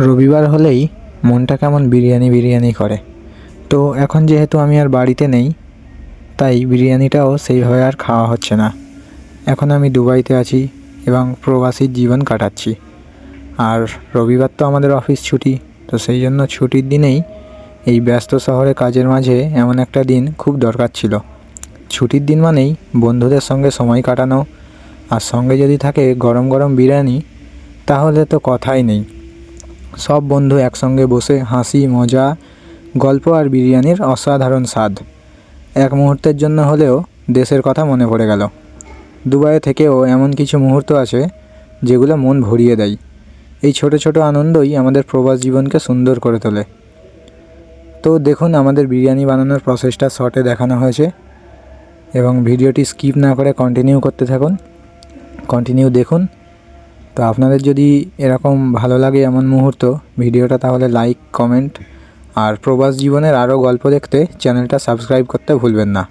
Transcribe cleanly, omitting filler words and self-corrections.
রবিবার হলেই মনটা কেমন বিরিয়ানি বিরিয়ানি করে। তো এখন যেহেতু আমি আর বাড়িতে নেই, তাই বিরিয়ানিটাও সেইভাবে আর খাওয়া হচ্ছে না। এখন আমি দুবাইতে আছি এবং প্রবাসীর জীবন কাটাচ্ছি। আর রবিবার তো আমাদের অফিস ছুটি, তো সেই জন্য ছুটির দিনেই এই ব্যস্ত শহরে কাজের মাঝে এমন একটা দিন খুব দরকার ছিল। ছুটির দিন মানেই বন্ধুদের সঙ্গে সময় কাটানো, আর সঙ্গে যদি থাকে গরম গরম বিরিয়ানি, তাহলে তো কথাই নেই। সব বন্ধু একসঙ্গে বসে হাসি মজা, গল্প আর বিরিয়ানির অসাধারণ স্বাদ। এক মুহূর্তের জন্য হলেও দেশের কথা মনে পড়ে গেল। দুবাইয়ে থেকেও এমন কিছু মুহূর্ত আছে যেগুলো মন ভরিয়ে দেয়। এই ছোট ছোট আনন্দই আমাদের প্রবাস জীবনকে সুন্দর করে তোলে। তো দেখুন, আমাদের বিরিয়ানি বানানোর প্রসেসটা শর্টে দেখানো হয়েছে এবং ভিডিওটি স্কিপ না করে কন্টিনিউ করতে থাকুন, কন্টিনিউ দেখুন। তো আপনাদের যদি এরকম ভালো লাগে এমন মুহূর্ত ভিডিওটা, তাহলে লাইক কমেন্ট আর প্রবাস জীবনের আরও গল্প দেখতে চ্যানেলটা সাবস্ক্রাইব করতে ভুলবেন না।